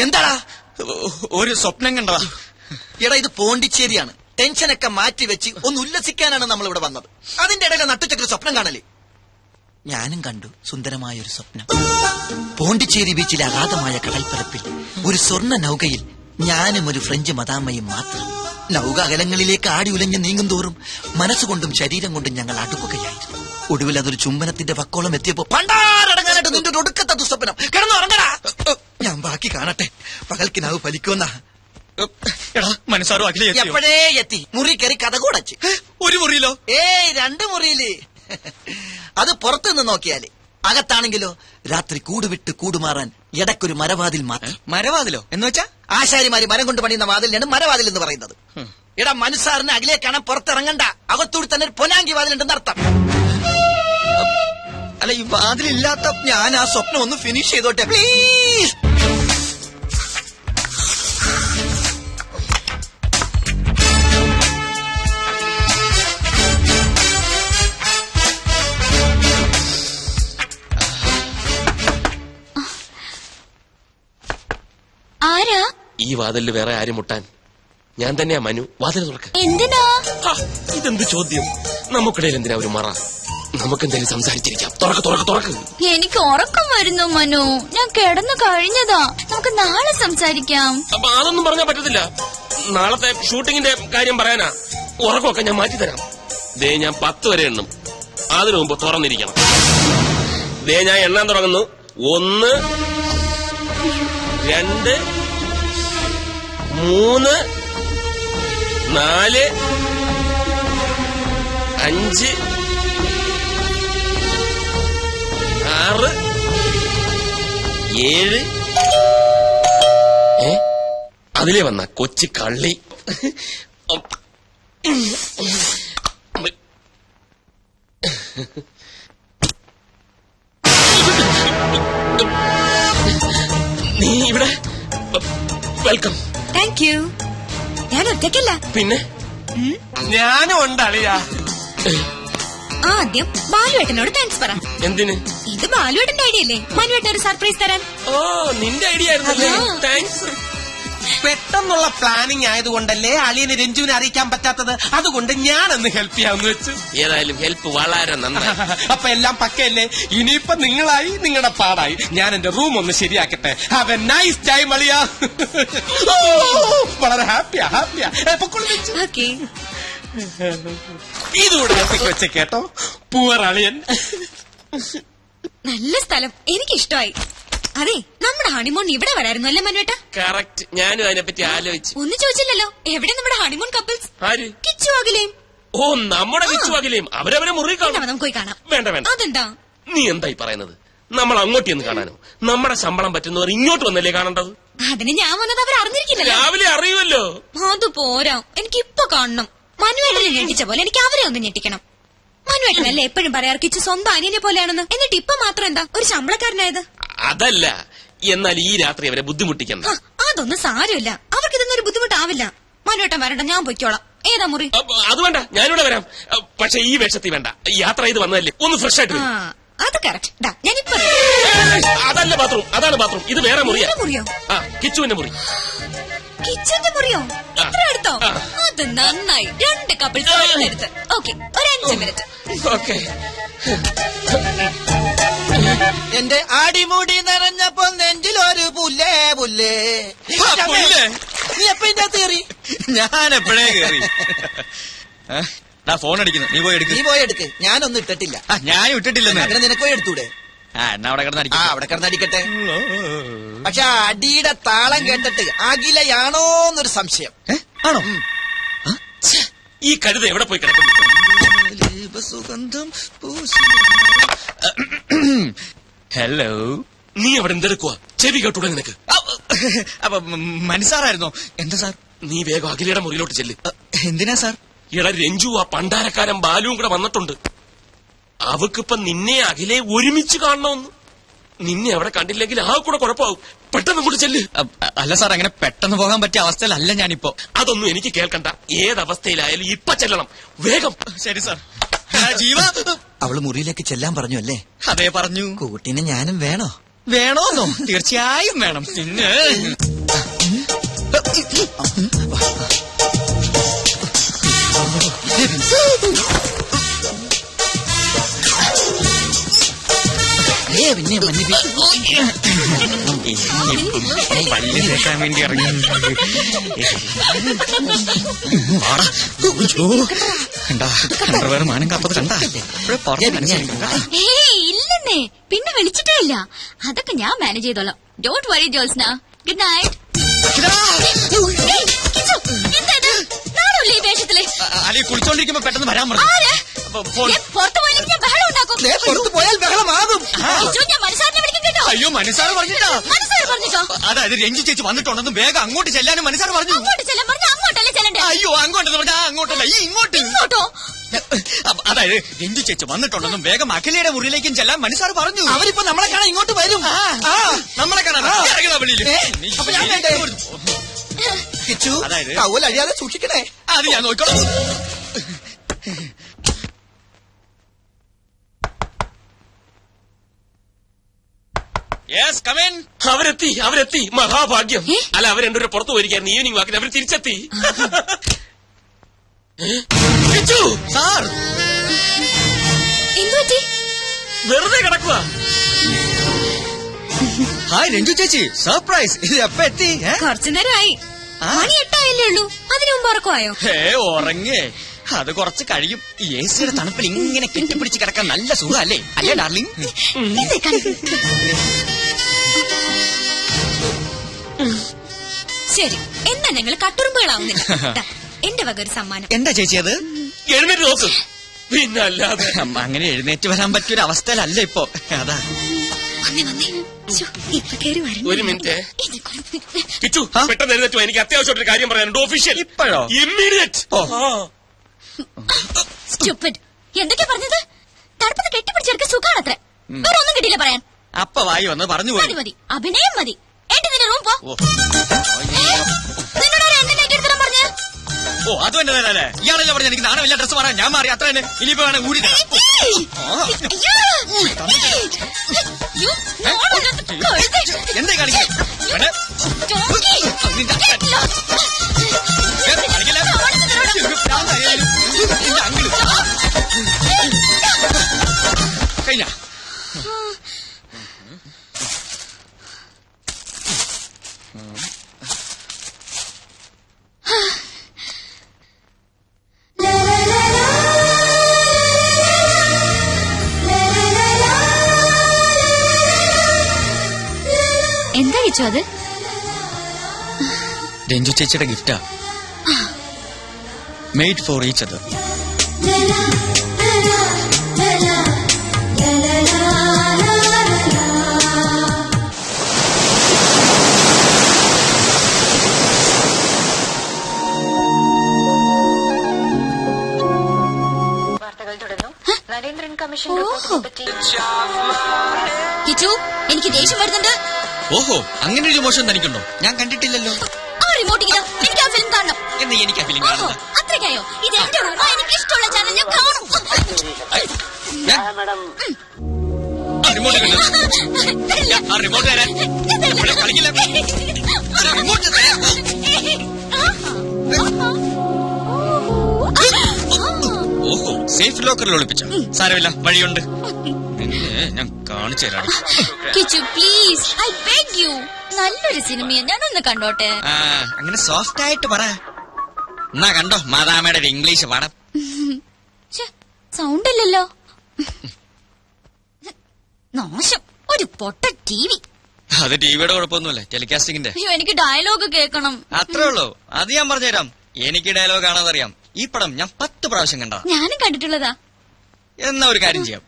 എന്താടാ? ഒരു സ്വപ്നം കണ്ടതാ. എടാ, ഇത് പോണ്ടിച്ചേരിയാണ്. ടെൻഷനൊക്കെ മാറ്റി വെച്ച് ഒന്ന് ഉല്ലസിക്കാനാണ് നമ്മൾ ഇവിടെ വന്നത്. അതിന്റെ ഇടയിലെ നട്ടുച്ചക്കൊരു സ്വപ്നം കാണലേ. ഞാനും കണ്ടു സുന്ദരമായ ഒരു സ്വപ്നം. പോണ്ടിച്ചേരി ബീച്ചിലെ അഗാധമായ കടൽപ്പരപ്പിൽ ഒരു സ്വർണ്ണ നൗകയിൽ ഞാനും ഒരു ഫ്രഞ്ച് മദാമ്മയും മാത്രം. നൗക അകലങ്ങളിലേക്ക് ആടി ഉലഞ്ഞ് നീങ്ങും തോറും മനസ്സുകൊണ്ടും ശരീരം കൊണ്ടും ഞങ്ങൾ അടുക്കുകയായിരുന്നു. ഒടുവിൽ അതൊരു ചുംബനത്തിന്റെ പക്കോളം എത്തിയപ്പോ പണ്ടാരടങ്ങാനായിട്ട് നിന്റെ ഒടുക്കത്തെ ദുസ്വപ്നം. കിടന്നു ഉറങ്ങടാ. ഞാൻ ബാക്കി കാണട്ടെ. പകൽക്കിനാവ് ഫലിക്കുമെന്നാ. മനസ്സാറോ അഖിലേ എപ്പോഴേ എത്തി. മുറി കയറി കഥ കൂടച്ച്. ഒരു മുറിയിലോ? 2 മുറിയില്. അത് പുറത്തുനിന്ന് നോക്കിയാല്. അകത്താണെങ്കിലോ രാത്രി കൂടുവിട്ട് കൂടുമാറാൻ ഇടയ്ക്കൊരു മരവാതിൽ മാത്രം. മരവാതിലോ എന്ന് വെച്ചാ? ആശാരിമാര് മരം കൊണ്ട് പണിയുന്ന വാതിലാണ് മരവാതിൽ എന്ന് പറയുന്നത്. എടാ, മനസ്സാറിന് അകലെ കാണാൻ പുറത്തിറങ്ങണ്ട. അകത്തൂടി തന്നെ ഒരു പൊനാങ്കി വാതിലുണ്ടെന്ന് അർത്ഥം. അല്ല, ഈ വാതിലില്ലാത്ത ഞാൻ ആ സ്വപ്നം ഒന്ന് ഫിനിഷ് ചെയ്തോട്ടെ പ്ലീസ്. ആരാ? ഈ വാതിലിൽ വേറെ ആരും മുട്ടാൻ? ഞാൻ തന്നെയാ മനു. വാതിൽ തുറക്കാൻ. എന്തിനാ? ഇതെന്ത് ചോദ്യം? നമുക്കിടയിൽ എന്തിനാ ഒരു മറ? നമുക്കെന്തായാലും സംസാരിച്ചിരിക്കാം. തുറക്ക്. എനിക്ക് ഉറക്കം വരുന്നു മനു. ഞാൻ കിടന്നു കഴിഞ്ഞതാ. നമുക്ക് നാളെ സംസാരിക്കാം. അപ്പൊ അതൊന്നും പറഞ്ഞാൽ പറ്റത്തില്ല. നാളത്തെ ഷൂട്ടിങ്ങിന്റെ കാര്യം പറയാനാ. ഉറക്കമൊക്കെ ഞാൻ മാറ്റിത്തരാം. ദേ, ഞാൻ 10 വരെ എണ്ണും. അതിനു മുമ്പ് തുറന്നിരിക്കണം. ദേ, ഞാൻ എണ്ണാൻ തുടങ്ങുന്നു. 1 2 3 4 5 6 7. അതിലേ വന്ന കൊച്ചു കള്ളി. നീ ഇവിടെ? വെൽക്കം. Thank you. ഞാൻ ഒറ്റയ്ക്കല്ല. പിന്നെ ഞാനും ഉണ്ടളിയാ. ആദ്യം ബാലുവേട്ടനോട് താങ്ക്സ് പറ. എന്തിന്? ഇത് ബാലുവേട്ടന്റെ ഐഡിയ അല്ലേ മനുവേട്ടൻ ഒരു സർപ്രൈസ് തരാൻ? ഓ, നിന്റെ ഐഡിയ ആയിരുന്നല്ലേ. താങ്ക്സ്. പെട്ടെന്നുള്ള പ്ലാനിങ് ആയതുകൊണ്ടല്ലേ അളിയന് രഞ്ജുവിനെ അറിയിക്കാൻ പറ്റാത്തത്. അതുകൊണ്ട് ഞാനൊന്ന് ഹെൽപ്പ് ചെയ്യാമെന്ന് വെച്ച്. ഏതായാലും ഹെൽപ്പ് വളരെ നന്നായി. അപ്പൊ എല്ലാം പക്കയല്ലേ? ഇനിയിപ്പൊ നിങ്ങളായി, നിങ്ങളുടെ പാടായി. ഞാൻ എന്റെ റൂം ഒന്ന് ശരിയാക്കട്ടെ. ഹാവ് എ നൈസ് ടൈം അളിയ. വളരെ ഹാപ്പിയാ. ഓക്കേ. ഇതുകൂടെ വെച്ച കേട്ടോ. പൂവർ അളിയൻ. നല്ല സ്ഥലം. എനിക്കിഷ്ടമായി. അതെ, നമ്മുടെ ഹണിമൂൺ ഇവിടെ വരായിരുന്നു അല്ലേ മനുവേട്ട? കറക്റ്റ്. ഞാനും അതിനെപ്പറ്റി ആലോചിച്ചു. ഒന്നും ചോദിച്ചില്ലല്ലോ. എവിടെ നമ്മുടെ ഹണിമൂൺ കപ്പിൾസ്? ആര്? കിച്ചു അഖിലയും. ഓ, നമ്മുടെ കിച്ചു അഖിലയും. അവരവരെ മുറി കാണാം. നമുക്ക് പോയി കാണാം. വേണ്ട. അതെന്താ? നീ എന്തായി പറയുന്നത്? നമ്മൾ അങ്ങോട്ട് എന്ന് കാണാനോ? നമ്മുടെ ശമ്പളം പറ്റുന്നവർ ഇങ്ങോട്ട് വന്നല്ലേ കാണേണ്ടത്? അതിന് ഞാൻ വന്നത് അവർ അറിഞ്ഞിരിക്കില്ലല്ലോ. രാവിലെ അറിയുമല്ലോ. അത് പോരാ, എനിക്ക് ഇപ്പൊ കാണണം. മനുവേട്ടനെ ഞെട്ടിച്ച പോലെ എനിക്ക് അവരെ ഒന്ന് ഞെട്ടിക്കണം. മനുവേട്ടനല്ലേ എപ്പോഴും പറയാറ് കിച്ചു സ്വന്തം അനിയനെ പോലെയാണെന്ന്. എന്നിട്ട് ഇപ്പൊ മാത്രം എന്താ ഒരു ശമ്പളക്കാരനായത്? അതല്ല, എന്നാൽ ഈ രാത്രി അവരെ ബുദ്ധിമുട്ടിക്കണം. അതൊന്നും സാരമില്ല. അവർക്ക് ഇതൊന്നും ഒരു ബുദ്ധിമുട്ടാവില്ല. മനുവേട്ടൻ വരണ്ട, ഞാൻ പൊയ്ക്കോളാം. ഏതാ മുറി? അത് വേണ്ട, ഞാനിവിടെ വരാം. പക്ഷെ ഈ വേഷത്തിൽ വേണ്ട. യാത്ര ചെയ്ത് വന്നതല്ലേ, ഒന്ന് ഫ്രഷ് ആയിട്ട് വരും. അത് കറക്റ്റ്. ഞാനിപ്പോ അതല്ല ബാത്റൂം, അതാണ് ബാത്റൂം. ഇത് വേറെ മുറിയാ. മുറിയോ? കിച്ചുവിന്റെ മുറി. കിച്ചന്റെ മുറിയോ? ഇത്ര അടുത്തോ? അത് നന്നായി. 2 കപ്പിൾസ് എടുത്ത്. ഓക്കെ, ഒരു 5 മിനിറ്റ്. ഓക്കെ. എന്റെ അടിമുടി നിറഞ്ഞപ്പോ നെഞ്ചിലൊരു പുല്ലേ. നീ എപ്പ ഇതിന്റെ അകത്ത് കയറി? ഞാൻ എപ്പോഴേ കയറി. ഫോൺ അടിക്കുന്നു. നീ പോയി എടുക്ക്. ഞാനൊന്നും ഇട്ടിട്ടില്ല. ഞാനും ഇട്ടിട്ടില്ലെന്ന്. അങ്ങനെ നിനക്ക് പോയി എടുത്തൂടെ? എന്നാ അവിടെ കിടന്നടിക്കട്ടെ. പക്ഷെ അടിയുടെ താളം കേട്ടിട്ട് അഖിലയാണോന്നൊരു സംശയം. ആണോ? ഈ കഴുത എവിടെ പോയി കിടക്കും? ഹലോ, നീ അവിടെ എന്തെടുക്കുക? ചെവി കേട്ടൂടെ നിനക്ക്? അപ്പൊ മനസ്സാറായിരുന്നോ? എന്താ സാർ? നീ വേഗം അഖിലയുടെ മുറിയിലോട്ട് ചെല്ല്. എന്തിനാ സാർ? എടാ രഞ്ജു, ആ പണ്ടാരക്കാരൻ ബാലുവും കൂടെ വന്നിട്ടുണ്ട്. അവക്കിപ്പൊ നിന്നെ അഖിലെ ഒരുമിച്ച് കാണണമെന്ന്. നിന്നെ അവിടെ കണ്ടില്ലെങ്കിൽ ആ കൂടെ കുഴപ്പമാവും. പെട്ടെന്ന് കൂടെ ചെല്ല്. അല്ല സാർ, അങ്ങനെ പെട്ടെന്ന് പോകാൻ പറ്റിയ അവസ്ഥയിലല്ല ഞാനിപ്പോ. അതൊന്നും എനിക്ക് കേൾക്കണ്ട. ഏതവസ്ഥയിലായാലും ഇപ്പൊ ചെല്ലണം. വേഗം. ശരി സാർ. ജീവ, അവള് മുറിയിലേക്ക് ചെല്ലാൻ പറഞ്ഞു അല്ലേ? അതേ പറഞ്ഞു. കൂട്ടിന് ഞാനും വേണോ? വേണോന്നോ? തീർച്ചയായും വേണം. പിന്നെ പിന്നെ മഞ്ഞപ്പി പല്ല് തേക്കാൻ വേണ്ടി ഇറങ്ങി. കണ്ടാ അണ്ടർവെയർ മാനം കാത്തത് കണ്ടാ? ഇല്ലെന്നേ, പിന്നെ വിളിച്ചിട്ടേ ഇല്ല. അതൊക്കെ ഞാൻ മാനേജ് ചെയ്തോളാം. Don't worry Jyotsna. Good night. ഈ വേഷത്തില് അല്ലെ കുളിച്ചോണ്ടിരിക്കുമ്പോ പെട്ടെന്ന് വരാൻ പറഞ്ഞു. പുറത്തു പോയില്ലെങ്കിൽ ഞാൻ ബഹളം ഉണ്ടാക്കും. പുറത്ത് പോയാൽ ബഹളമാകും. ഞാൻ മനസ്സാറിനെ വിളിക്കും കേട്ടോ. അയ്യോ മനസ്സാറ് പറഞ്ഞിട്ടാ. മനസ്സാറ് പറഞ്ഞിട്ടോ? അതായത് രഞ്ജു ചേച്ചി വന്നിട്ടുണ്ടെന്ന് വേഗം അങ്ങോട്ട് ചെല്ലാനും മനസ്സാറ് പറഞ്ഞു. അങ്ങോട്ട് ചെല്ലാൻ പറഞ്ഞ അങ്ങോട്ടല്ലേ ചെല്ലണ്ടേ? അയ്യോ അങ്ങോട്ടെന്ന് പറഞ്ഞാ അങ്ങോട്ടല്ല, ഈ ഇങ്ങോട്ട്. ഇങ്ങോട്ടോ? അതായത് രഞ്ജു ചേച്ചി വന്നിട്ടുണ്ടെന്നും വേഗം അഖിലയുടെ മുറിയിലേക്കും ചെല്ലാൻ മനസ്സാറ് പറഞ്ഞു. അവരിപ്പോ നമ്മളെ കാണാൻ ഇങ്ങോട്ട് വരും. നമ്മളെ കാണാൻ അപ്പൊ ഞാൻ വേണ്ടേ? കിച്ചു, അതായത് ടവൽ അഴിയാതെ സൂക്ഷിക്കണേ. അത് ഞാൻ നോക്കണം. Yes come in. അവരെത്തി മഹാഭാഗ്യം. അല്ല, അവർ രണ്ടുപേരും പുറത്തു പോയിരിക്കായിരുന്നു. ഈവനിങ് വാക്കിന് അവർ തിരിച്ചെത്തി. സാർ എന്തുപറ്റി? വെറുതെ കിടക്കുക. ഹായ് രഞ്ജു ചേച്ചി, സർപ്രൈസ്. ഇത് എപ്പ എത്തി? കുറച്ചു നേരമായി. മണി 8 ആയല്ലേ ഉള്ളൂ. അതിനു മുമ്പ് ഉറക്കമായോ? ഉറങ്ങേ, അത് കുറച്ച് കഴിയും. ഈ എ സിയുടെ തണുപ്പിൽ ഇങ്ങനെ കെട്ടിപ്പിടിച്ച് കിടക്കാൻ നല്ല സുഖമല്ലേ? അല്ലേ ഡാർലിംഗ്? ശരി, എന്നാ ഞങ്ങൾ കട്ടുറുമ്പുകളാവുന്നില്ല. എന്റെ വക ഒരു സമ്മാനം. എന്താ ചേച്ചി അത്? എഴുന്നേറ്റ് നോക്ക്. പിന്നല്ലാതെ അങ്ങനെ എഴുന്നേറ്റ് വരാൻ പറ്റിയൊരു അവസ്ഥയിലല്ല ഇപ്പൊ. അതാ ഒരു മിനിറ്റ്. കിച്ചു, പെട്ടെന്ന് എഴുന്നേറ്റ് വാ. എനിക്ക് അത്യാവശ്യമായിട്ടൊരു കാര്യം പറയാനുണ്ട്. ഒഫീഷ്യൽ. ഇപ്പോഴോ? ഇമ്മീഡിയറ്റ്. എന്തൊക്കെയാ പറഞ്ഞത്? തണുപ്പത്ത് കെട്ടിപ്പിടിച്ചെടുക്ക സുഖാണത്രേ. വേറെ ഒന്നും കിട്ടിയില്ല പറയാൻ. അപ്പ വായി വന്ന് പറഞ്ഞു പോയി. മതി, അഭിനയം മതി. നിന്റെ റൂം പോ. ഓ അത് തന്നെ അല്ലേ? ഇയാളെല്ലാം പറഞ്ഞ എനിക്ക് നാണമില്ല ഡ്രസ് മാറാൻ. ഞാൻ മാറി അത്ര തന്നെ. ഇനിയിപ്പോ വേണം ഊരി തരാം. എന്താ കാണിക്കുന്നത്? കഴിഞ്ഞ എന്താ കിച്ചു അത്? രഞ്ജു ചേച്ചിയുടെ ഗിഫ്റ്റാ. Made for each other. Narendran commission റിപ്പോർട്ടിനെ പറ്റി കിച്ചു, എനിക്ക് ദേഷ്യം വരുന്നുണ്ട്. ഓഹോ, അങ്ങനെ ഒരു മോശം തനിക്കുണ്ടോ? ഞാൻ കണ്ടിട്ടില്ലല്ലോ. ആ റിമോട്ട് ഇങ്ങനെ, എനിക്ക് ആ ഫിലിം കാണണം. എന്ന് എനിക്ക് ആ ഫിലിം കാണുന്നത്. അത്രയ്ക്കായോ? ഇത് എന്റെ റൂമാ, എനിക്ക് ഇഷ്ടമുള്ള ചാനൽ ഞാൻ കാണും. റിമോട്ട് റിമോട്ട് തരാൻ കളിക്കില്ല. റിമോട്ട് തരാൻ. ഓഹോ, സേഫ് ലോക്കറിൽ ഒളിപ്പിച്ച. സാരമില്ല, വഴിയുണ്ട്. ഞാൻ കാണിച്ചു തരാം. Kichu please, I beg you. നല്ലൊരു സിനിമയെ ഞാനൊന്ന് കണ്ടോട്ടെ. അങ്ങനെ സോഫ്റ്റ് ആയിട്ട് പറ. എന്നാ കണ്ടോ മാതാമയുടെ ഒരു ഇംഗ്ലീഷ് പടം. സൗണ്ട് ഇല്ലല്ലോ. നാശം, ഒരു പൊട്ട ടിവി. അത് ടിവിയുടെ കുഴപ്പമൊന്നുമില്ല, ടെലികാസ്റ്റിംഗിന്റെ. അയ്യോ, എനിക്ക് ഡയലോഗ് കേൾക്കണം. അത്രേ ഉള്ളൂ, അത് ഞാൻ പറഞ്ഞുതരാം. എനിക്ക് ഡയലോഗ് കാണാതറിയാം. ഈ പടം ഞാൻ 10 പ്രാവശ്യം കണ്ടതാ. ഞാനും കണ്ടിട്ടുള്ളതാ. എന്നാ ഒരു കാര്യം ചെയ്യാം,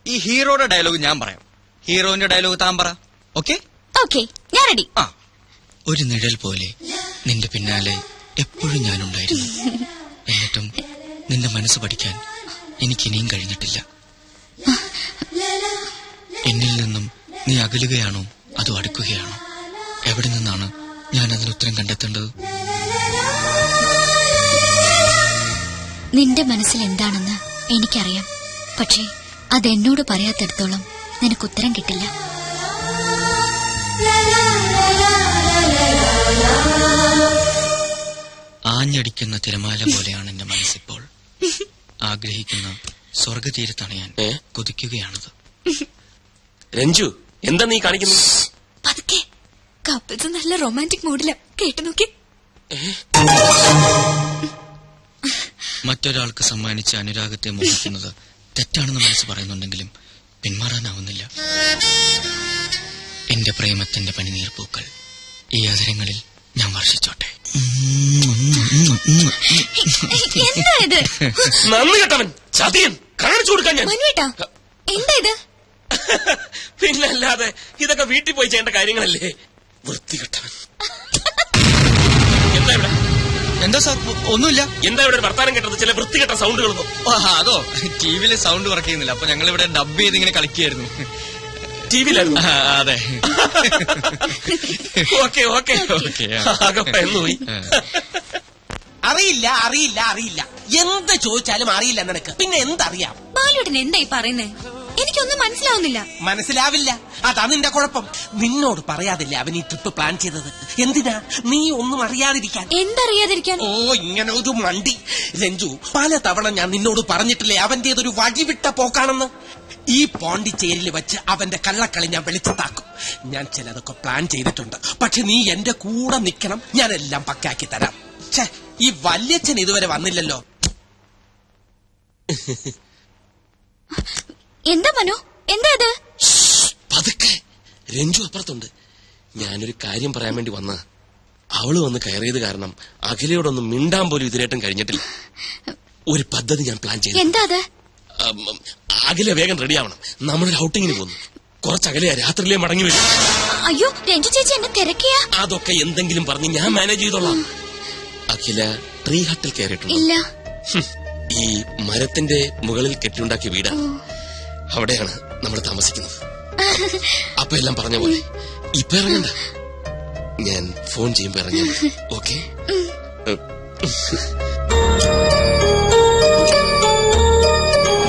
ഈ ഹീറോയുടെ ഡയലോഗ് ഞാൻ പറയാം, ഹീറോയിന്റെ ഡയലോഗ് താൻ പറ. ഓക്കെ? ഓക്കെ, ഞാൻ റെഡി. ആ, ഒരു നിഴൽ പോലെ നിന്റെ പിന്നാലെ എപ്പോഴും ഞാനുണ്ടായിരുന്നു. എന്നിട്ടും നിന്റെ മനസ്സ് പഠിക്കാൻ എനിക്കിനിയും കഴിഞ്ഞിട്ടില്ല. എന്നിൽ നിന്നും നീ അകലുകയാണോ അതോ അടുക്കുകയാണോ? എവിടെ നിന്നാണ് ഞാൻ അതിന് ഉത്തരം കണ്ടെത്തേണ്ടത്? നിന്റെ മനസ്സിൽ എന്താണെന്ന് എനിക്കറിയാം. പക്ഷേ അതെന്നോട് പറയാത്തിടത്തോളം നിനക്ക് ഉത്തരം കിട്ടില്ല. ആഞ്ഞടിക്കുന്ന തിരമാല പോലെയാണ് എന്റെ മനസ്സിപ്പോൾ. ആഗ്രഹിക്കുന്ന സ്വർഗതീരത്തണയാൻ ഏ? കൊതിക്കുകയാണത്. രഞ്ജു എന്താ നീ കാണിക്കുന്നത്? പതുക്കെ കപ്പിൾസ് നല്ല റൊമാൻറ്റിക് മൂഡില കേട്ടു നോക്കി. മറ്റൊരാൾക്ക് സമ്മാനിച്ച അനുരാഗത്തെ മോഹിക്കുന്നത് തെറ്റാണെന്ന് മനസ്സ് പറയുന്നുണ്ടെങ്കിലും പിന്മാറാനാവുന്നില്ല. എന്റെ പ്രേമത്തിന്റെ പനിനീർ പൂക്കൾ ഈ അവസരങ്ങളിൽ ഞാൻ വർഷിച്ചോട്ടെ. എന്താ ഇത്? നന്ദി കേട്ടവൻ, ചതിയൻ, കാണിച്ചു കൊടുക്കാൻ ഞാൻ. മനുവേട്ടാ എന്താ ഇത്? പിന്നല്ലാതെ ഇതൊക്കെ വീട്ടിൽ പോയി ചെയ്യേണ്ട കാര്യങ്ങളല്ലേ? വൃത്തികെട്ടവൻ. എന്താ ഇവിടെ? എന്താ സാർ? ഒന്നുമില്ല. എന്താ ഇവിടെ ഒരു വർത്താനം കേട്ടത്? ചില വൃത്തികെട്ട സൗണ്ടുകളൊന്നും. അതോ ടിവിയിലെ സൗണ്ട് വർക്ക് ചെയ്യുന്നില്ല, അപ്പൊ ഞങ്ങൾ ഇവിടെ ഡബ് ചെയ്ത് ഇങ്ങനെ കളിക്കുകയായിരുന്നു. ടിവിയിലായിരുന്നു? അതെ. ഓക്കെ ഓക്കെ ആകെ പോയി. അറിയില്ല അറിയില്ല അറിയില്ല എന്ത് ചോദിച്ചാലും അറിയില്ല നിനക്ക്. പിന്നെ എന്തറിയാം? ബാലുവേട്ടൻ എന്തായി പറയുന്നേ? എനിക്കൊന്നും മനസ്സിലാവുന്നില്ല. മനസ്സിലാവില്ല, അതാ നിന്റെ കുഴപ്പം. നിന്നോട് പറയാതില്ലേ അവൻ ഈ ട്രിപ്പ് പ്ലാൻ ചെയ്തത്? എന്തിനാ? നീ ഒന്നും അറിയാതിരിക്കാൻ. എന്തറിയാതിരിക്കാൻ? ഓ, ഇങ്ങനെ ഒരു മണ്ടി. രഞ്ജു, പല തവണ ഞാൻ നിന്നോട് പറഞ്ഞിട്ടില്ലേ അവന്റേതൊരു വഴിവിട്ട പോക്കാണെന്ന്. ഈ പോണ്ടിച്ചേരിയിൽ വെച്ച് അവന്റെ കള്ളക്കളി ഞാൻ വെളിച്ചത്താക്കും. ഞാൻ ചിലതൊക്കെ പ്ലാൻ ചെയ്തിട്ടുണ്ട്. പക്ഷെ നീ എന്റെ കൂടെ നിൽക്കണം, ഞാനെല്ലാം പക്കാക്കി തരാം. ഛേ, ഈ വല്യച്ഛൻ ഇതുവരെ വന്നില്ലല്ലോ. എന്താ മനു? എന്താ ഇത്? പതുക്കെ, രഞ്ജു അപ്പുറത്തുണ്ട്. ഞാനൊരു കാര്യം പറയാൻ വേണ്ടി വന്ന അവള് വന്ന് കയറിയത് കാരണം അഖിലയോടൊന്നും മിണ്ടാൻ പോലും ഇതിനായിട്ടും കഴിഞ്ഞിട്ടില്ല. ഒരു പദ്ധതി ഞാൻ പ്ലാൻ ചെയ്തു. എന്താ അത്? അഖില വേഗം റെഡിയാവണം. നമ്മളൊരു ഔട്ടിങ്ങിന് പോകുന്നു. കുറച്ചകലെയാ, രാത്രിയിലേ മടങ്ങി വരും. അയ്യോ, രഞ്ജു ചേച്ചി എന്നെ തിരക്കിയ. അതൊക്കെ എന്തെങ്കിലും പറഞ്ഞ് ഞാൻ മാനേജ് ചെയ്തോളാം. അഖില ട്രീ ഹട്ടിൽ കയറിയിട്ടുണ്ട്. ഇല്ല. ഈ മരത്തിന്റെ മുകളിൽ കെട്ടിയുണ്ടാക്കിയ വീടാ. അവിടെയാണ് നമ്മൾ താമസിക്കുന്നത്. അപ്പൊ എല്ലാം പറഞ്ഞ പോലെ ഇപ്പൊ ഇറങ്ങണ്ട, ഞാൻ ഫോൺ ചെയ്യുമ്പോ ഇറങ്ങിയത്. ഓക്കെ?